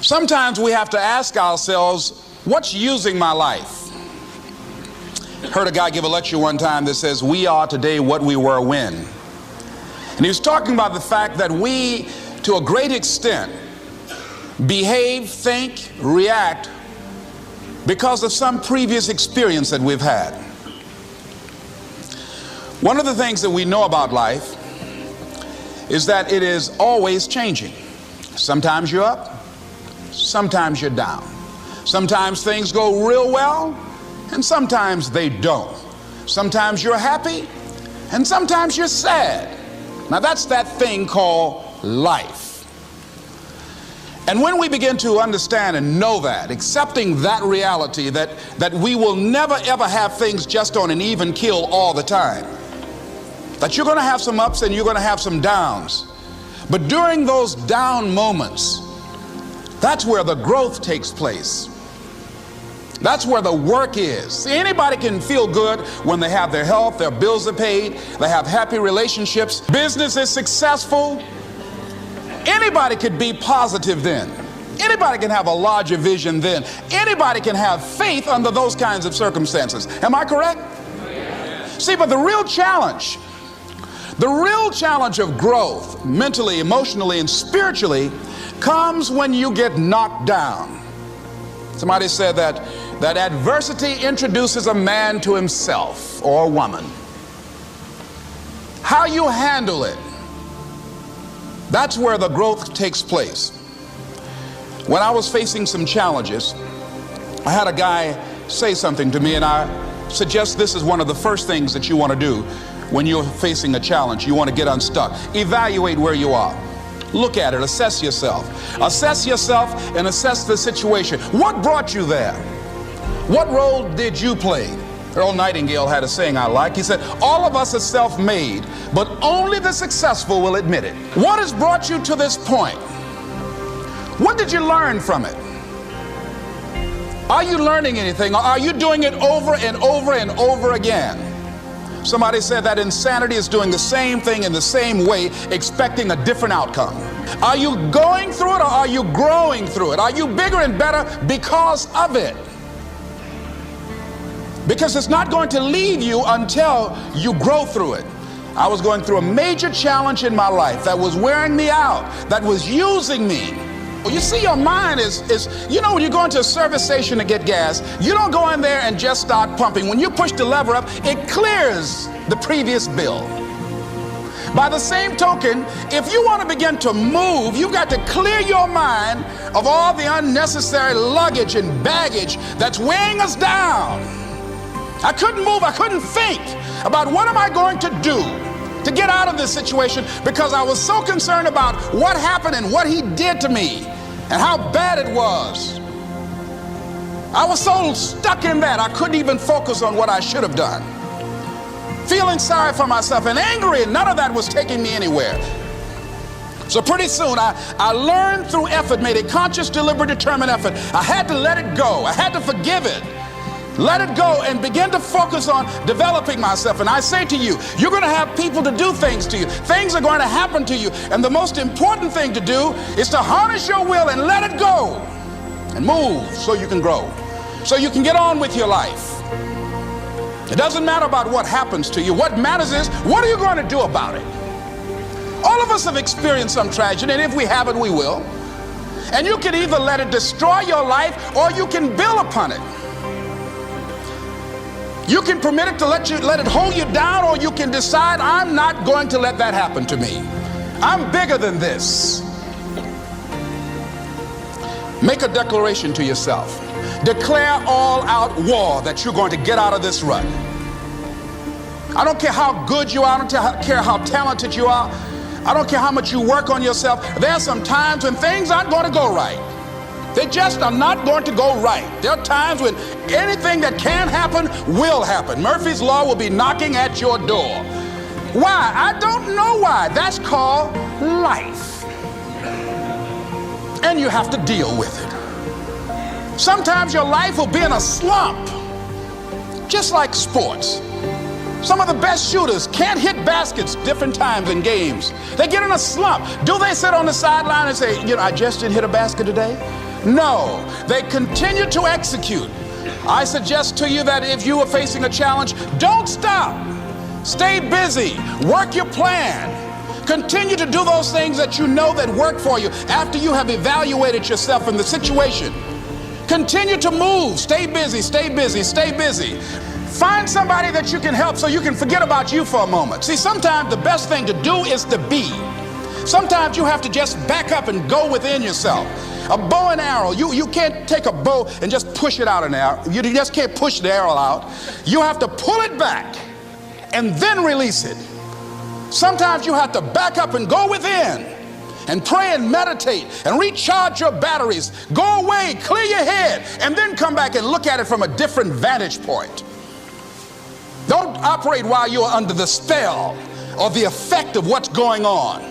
Sometimes we have to ask ourselves, what's using my life? Heard a guy give a lecture one time that says, we are today what we were when. And he was talking about the fact that we, to a great extent, behave, think, react because of some previous experience that we've had. One of the things that we know about life is that it is always changing. Sometimes you're up, sometimes you're down. Sometimes things go real well, and sometimes they don't. Sometimes you're happy, and sometimes you're sad. Now that's that thing called life. And when we begin to understand and know that, accepting that reality that we will never ever have things just on an even keel all the time, that you're going to have some ups and you're going to have some downs, but during those down moments, that's where the growth takes place. That's where the work is. See, anybody can feel good when they have their health, their bills are paid, they have happy relationships, business is successful. Anybody could be positive then. Anybody can have a larger vision then. Anybody can have faith under those kinds of circumstances. Am I correct? Yes. See, but the real challenge of growth, mentally, emotionally, and spiritually, comes when you get knocked down. Somebody said that adversity introduces a man to himself or a woman. How you handle it, that's where the growth takes place. When I was facing some challenges, I had a guy say something to me, and I suggest this is one of the first things that you want to do when you're facing a challenge. You want to get unstuck. Evaluate where you are. Look at it, assess yourself. Assess yourself and assess the situation. What brought you there? What role did you play? Earl Nightingale had a saying I like. He said, all of us are self-made, but only the successful will admit it. What has brought you to this point? What did you learn from it? Are you learning anything, or are you doing it over and over and over again? Somebody said that insanity is doing the same thing in the same way, expecting a different outcome. Are you going through it, or are you growing through it? Are you bigger and better because of it? Because it's not going to leave you until you grow through it. I was going through a major challenge in my life that was wearing me out, that was using me. Well, you see, your mind is, you know, when you go into a service station to get gas, you don't go in there and just start pumping. When you push the lever up, it clears the previous bill. By the same token, if you want to begin to move, you've got to clear your mind of all the unnecessary luggage and baggage that's weighing us down. I couldn't move, I couldn't think about what am I going to do to get out of this situation, because I was so concerned about what happened and what he did to me and how bad it was. I was so stuck in that I couldn't even focus on what I should have done. Feeling sorry for myself and angry, and none of that was taking me anywhere. So pretty soon I learned through effort, made a conscious, deliberate, determined effort. I had to let it go. I had to forgive it. Let it go and begin to focus on developing myself. And I say to you, you're going to have people to do things to you. Things are going to happen to you. And the most important thing to do is to harness your will and let it go and move so you can grow, so you can get on with your life. It doesn't matter about what happens to you. What matters is, what are you going to do about it? All of us have experienced some tragedy, and if we haven't, we will. And you can either let it destroy your life, or you can build upon it. You can permit it to let it hold you down, or you can decide, I'm not going to let that happen to me. I'm bigger than this. Make a declaration to yourself. Declare all out war that you're going to get out of this rut. I don't care how good you are. I don't care how talented you are. I don't care how much you work on yourself. There are some times when things aren't going to go right. They just are not going to go right. There are times when anything that can happen will happen. Murphy's Law will be knocking at your door. Why? I don't know why. That's called life. And you have to deal with it. Sometimes your life will be in a slump, just like sports. Some of the best shooters can't hit baskets different times in games. They get in a slump. Do they sit on the sideline and say, you know, I just didn't hit a basket today? No, they continue to execute. I suggest to you that if you are facing a challenge, don't stop. Stay busy. Work your plan. Continue to do those things that you know that work for you after you have evaluated yourself in the situation. Continue to move. Stay busy, stay busy, stay busy. Find somebody that you can help so you can forget about you for a moment. See, sometimes the best thing to do is to be. Sometimes you have to just back up and go within yourself. A bow and arrow, you can't take a bow and just push it out an arrow. You just can't push the arrow out. You have to pull it back and then release it. Sometimes you have to back up and go within and pray and meditate and recharge your batteries. Go away, clear your head, and then come back and look at it from a different vantage point. Don't operate while you're under the spell or the effect of what's going on.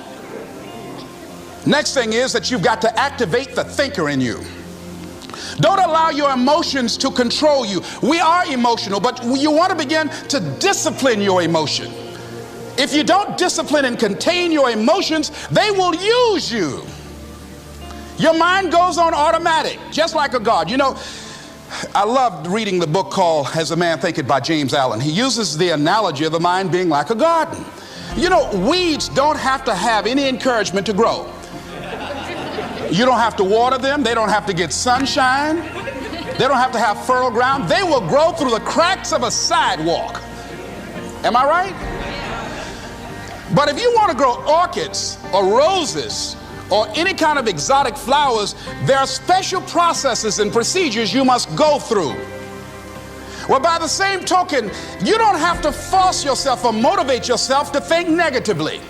Next thing is that you've got to activate the thinker in you. Don't allow your emotions to control you. We are emotional, but you want to begin to discipline your emotion. If you don't discipline and contain your emotions, they will use you. Your mind goes on automatic, just like a guard. You know, I loved reading the book called As a Man Thinketh by James Allen. He uses the analogy of the mind being like a garden. You know, weeds don't have to have any encouragement to grow. You don't have to water them. They don't have to get sunshine. They don't have to have fertile ground. They will grow through the cracks of a sidewalk. Am I right? But if you want to grow orchids or roses or any kind of exotic flowers, there are special processes and procedures you must go through. Well, by the same token, you don't have to force yourself or motivate yourself to think negatively,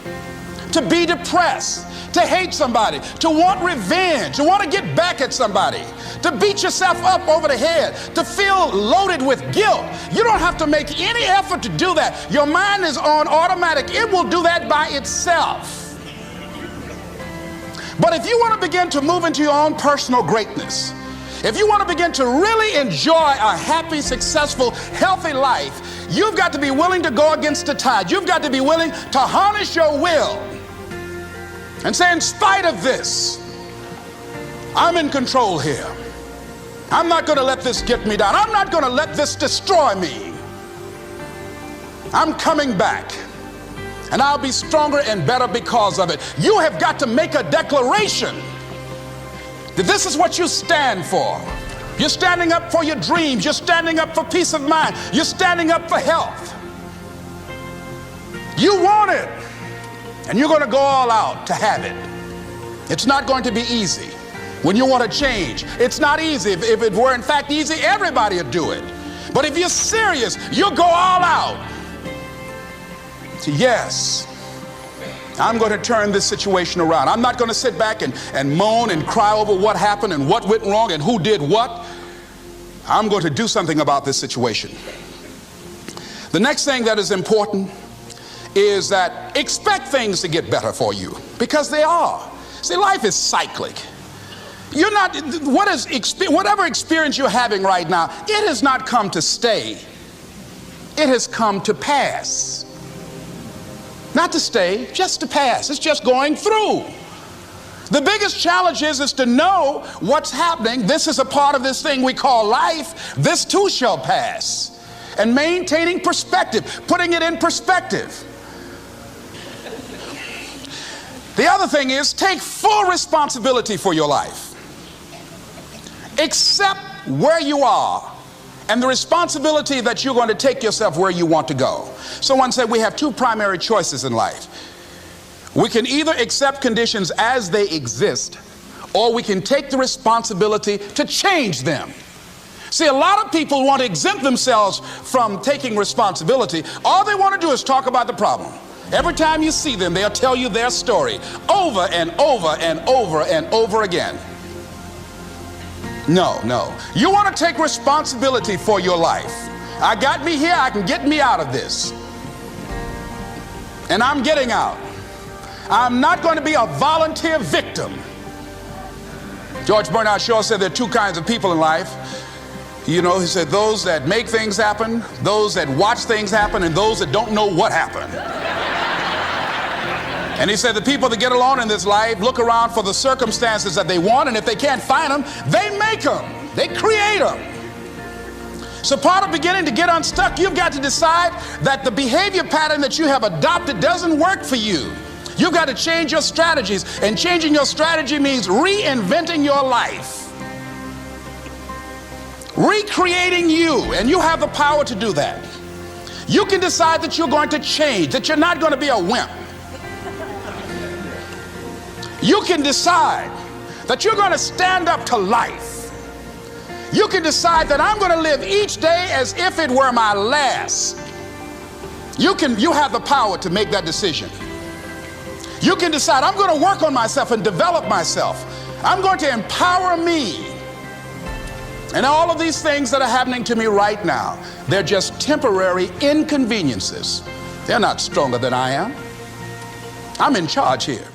to be depressed, to hate somebody, to want revenge, to want to get back at somebody, to beat yourself up over the head, to feel loaded with guilt. You don't have to make any effort to do that. Your mind is on automatic. It will do that by itself. But if you want to begin to move into your own personal greatness, if you want to begin to really enjoy a happy, successful, healthy life, you've got to be willing to go against the tide. You've got to be willing to harness your will and say, in spite of this, I'm in control here. I'm not going to let this get me down. I'm not going to let this destroy me. I'm coming back, and I'll be stronger and better because of it. You have got to make a declaration that this is what you stand for. You're standing up for your dreams. You're standing up for peace of mind. You're standing up for health. You want it, and you're going to go all out to have it. It's not going to be easy. When you want to change, it's not easy. If it were in fact easy, everybody would do it. But if you're serious, you'll go all out. So yes, I'm going to turn this situation around. I'm not going to sit back and moan and cry over what happened and what went wrong and who did what. I'm going to do something about this situation. The next thing that is important is that expect things to get better for you, because they are. See, life is cyclic. You're not, whatever experience you're having right now, it has not come to stay. It has come to pass. Not to stay, just to pass. It's just going through. The biggest challenge is to know what's happening. This is a part of this thing we call life. This too shall pass. And maintaining perspective, putting it in perspective. The other thing is take full responsibility for your life. Accept where you are and the responsibility that you're going to take yourself where you want to go. Someone said we have two primary choices in life. We can either accept conditions as they exist, or we can take the responsibility to change them. See, a lot of people want to exempt themselves from taking responsibility. All they want to do is talk about the problem. Every time you see them, they'll tell you their story over and over and over and over again. No. You want to take responsibility for your life. I got me here, I can get me out of this. And I'm getting out. I'm not going to be a volunteer victim. George Bernard Shaw said there are two kinds of people in life. You know, he said those that make things happen, those that watch things happen, and those that don't know what happened. And he said the people that get alone in this life look around for the circumstances that they want, and if they can't find them, they make them. They create them. So part of beginning to get unstuck, you've got to decide that the behavior pattern that you have adopted doesn't work for you. You've got to change your strategies, and changing your strategy means reinventing your life. Recreating you, and you have the power to do that. You can decide that you're going to change, that you're not going to be a wimp. You can decide that you're going to stand up to life. You can decide that I'm going to live each day as if it were my last. You have the power to make that decision. You can decide I'm going to work on myself and develop myself. I'm going to empower me. And all of these things that are happening to me right now, they're just temporary inconveniences. They're not stronger than I am. I'm in charge here.